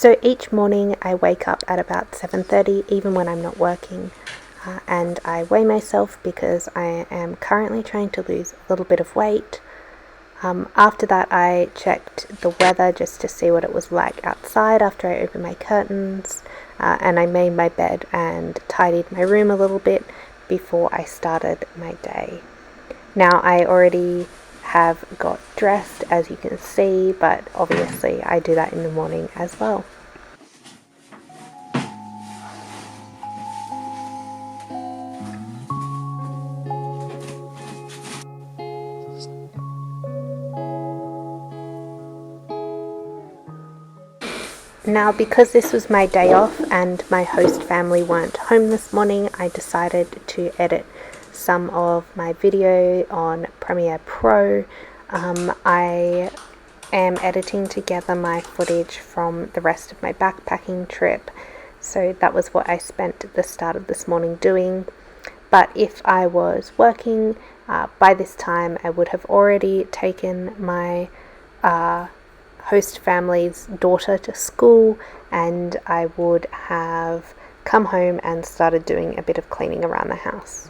So each morning I wake up at about 7:30, even when I'm not working, and I weigh myself because I am currently trying to lose a little bit of weight. After that, I checked the weather just to see what it was like outside after I opened my curtains, and I made my bed and tidied my room a little bit before I started my day. Now, I already have got dressed, as you can see, but obviously I do that in the morning as well. Now, because this was my day off and my host family weren't home this morning, I decided to edit some of my video on Premiere Pro. I am editing together my footage from the rest of my backpacking trip, so that was what I spent the start of this morning doing. But if I was working, by this time I would have already taken my host family's daughter to school, and I would have come home and started doing a bit of cleaning around the house.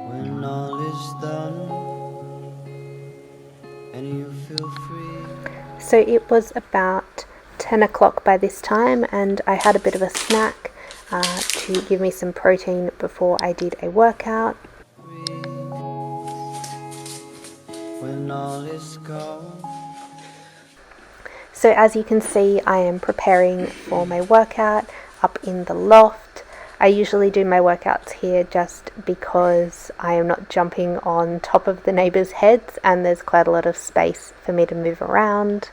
When all is done and you feel free. So it was about 10 o'clock by this time, and I had a bit of a snack to give me some protein before I did a workout. When all is gone. So as you can see, I am preparing for my workout up in the loft. I usually do my workouts here just because I am not jumping on top of the neighbours' heads and there's quite a lot of space for me to move around.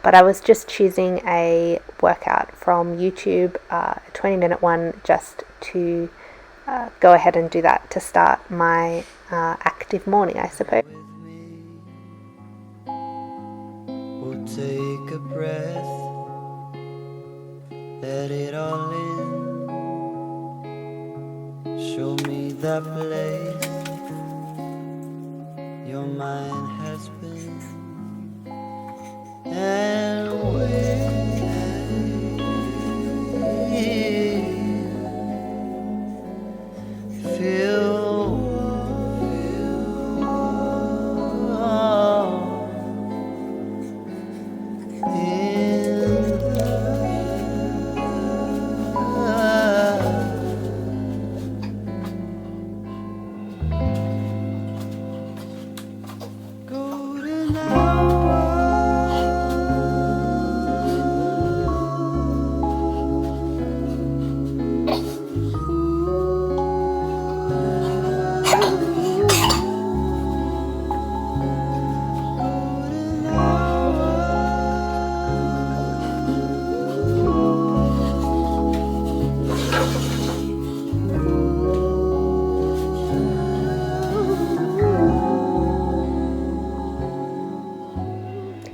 But I was just choosing a workout from YouTube, a 20-minute one, just to go ahead and do that to start my active morning, I suppose. We'll take a breath, let it all in. Show me that place your mind has been, and wait.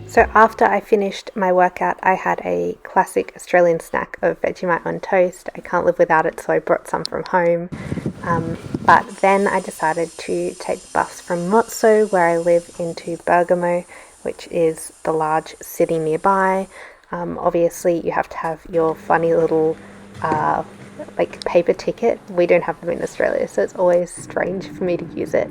So after I finished my workout, I had a classic Australian snack of Vegemite on toast. I can't live without it, so I brought some from home. But then I decided to take the bus from Mozzo, where I live, into Bergamo, which is the large city nearby. Obviously, you have to have your funny little paper ticket. We don't have them in Australia, so it's always strange for me to use it.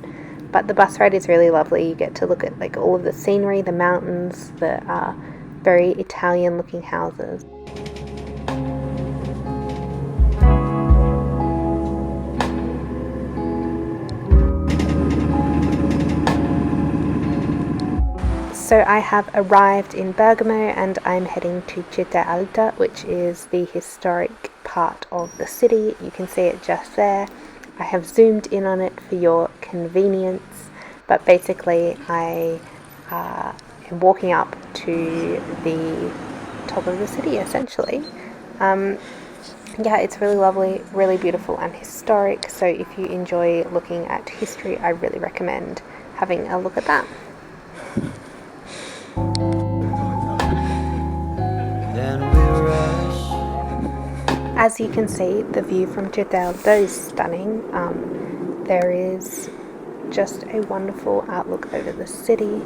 But the bus ride is really lovely. You get to look at all of the scenery, the mountains, the very Italian looking houses. So I have arrived in Bergamo and I'm heading to Città Alta, which is the historic part of the city. You can see it just there. I have zoomed in on it for your convenience, but basically I am walking up to the top of the city essentially. Yeah, it's really lovely, really beautiful and historic, so if you enjoy looking at history, I really recommend having a look at that. Then we rush. As you can see, the view from Città Alta is stunning. There is just a wonderful outlook over the city.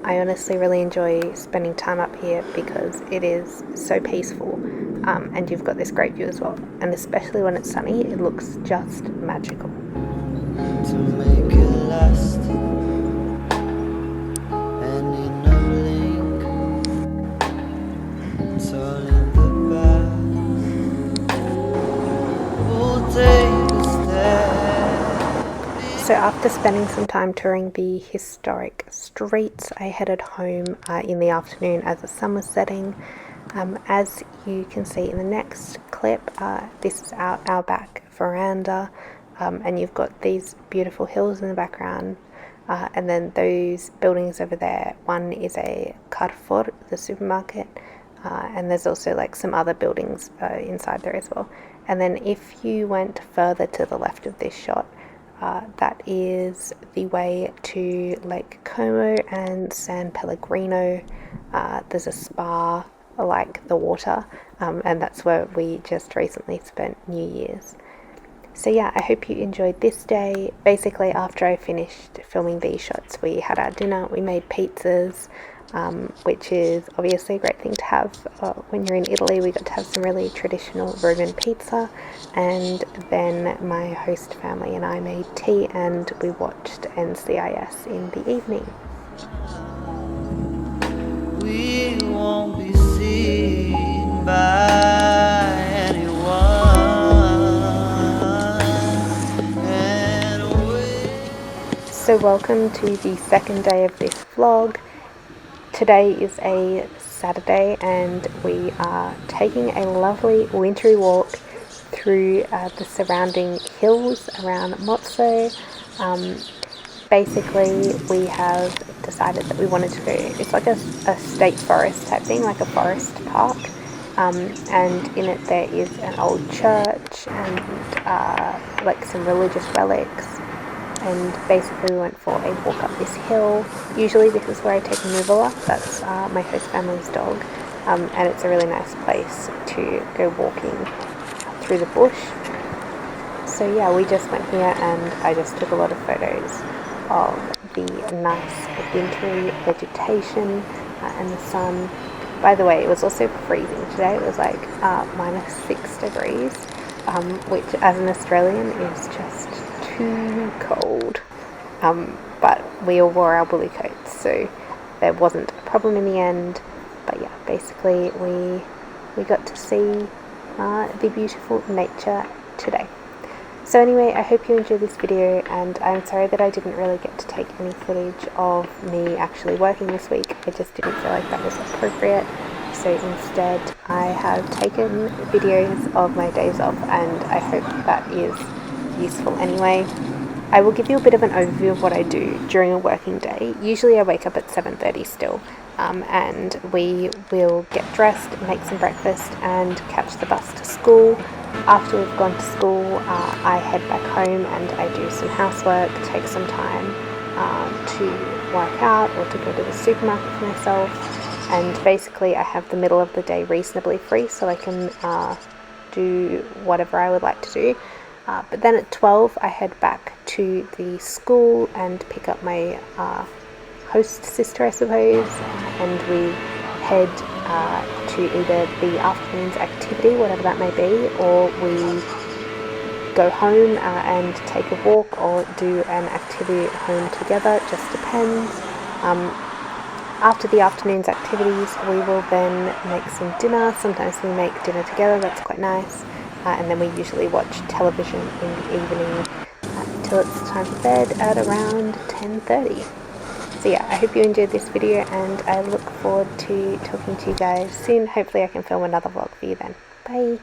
I honestly really enjoy spending time up here because it is so peaceful, and you've got this great view as well, and especially when it's sunny it looks just magical. To make it last, and in a blink it's all in the past. We'll take a step. So after spending some time touring the historic streets, I headed home in the afternoon as the sun was setting. As you can see in the next clip, this is our back veranda, and you've got these beautiful hills in the background, and then those buildings over there. One is a Carrefour, the supermarket, and there's also like some other buildings inside there as well. And then if you went further to the left of this shot, that is the way to Lake Como and San Pellegrino. There's a spa like the water, and that's where we just recently spent New Year's. So yeah, I hope you enjoyed this day. Basically, after I finished filming these shots, we had our dinner. We made pizzas, which is obviously a great thing to have when you're in Italy. We got to have some really traditional Roman pizza, and then my host family and I made tea, and we watched NCIS in the evening. We won't be seen by anyone. So welcome to the second day of this vlog. Today is a Saturday and we are taking a lovely wintry walk through the surrounding hills around Mozzo. Basically, we have decided that we wanted to go, it's like a state forest type thing, like a forest park, and in it there is an old church and like some religious relics. And basically we went for a walk up this hill. Usually this is where I take Nuvula, that's my host family's dog, and it's a really nice place to go walking through the bush. So yeah, we just went here and I just took a lot of photos of the nice wintry vegetation and the sun. By the way, it was also freezing today. It was like -6 degrees, which as an Australian is just too cold, but we all wore our woolly coats, so there wasn't a problem in the end. But yeah, basically we got to see the beautiful nature today. So anyway, I hope you enjoyed this video, and I'm sorry that I didn't really get to take any footage of me actually working this week. I just didn't feel like that was appropriate, so instead I have taken videos of my days off, and I hope that is useful anyway. I will give you a bit of an overview of what I do during a working day. Usually I wake up at 7:30 still, and we will get dressed, make some breakfast and catch the bus to school. After we've gone to school, I head back home and I do some housework, take some time to work out or to go to the supermarket for myself, and basically I have the middle of the day reasonably free so I can do whatever I would like to do. But then at 12 I head back to the school and pick up my host sister, I suppose, and we head to either the afternoon's activity, whatever that may be, or we go home and take a walk or do an activity at home together. It just depends. After the afternoon's activities we will then make some dinner. Sometimes we make dinner together, that's quite nice. And then we usually watch television in the evening until it's time for bed at around 10:30. So yeah, I hope you enjoyed this video and I look forward to talking to you guys soon. Hopefully I can film another vlog for you then. Bye!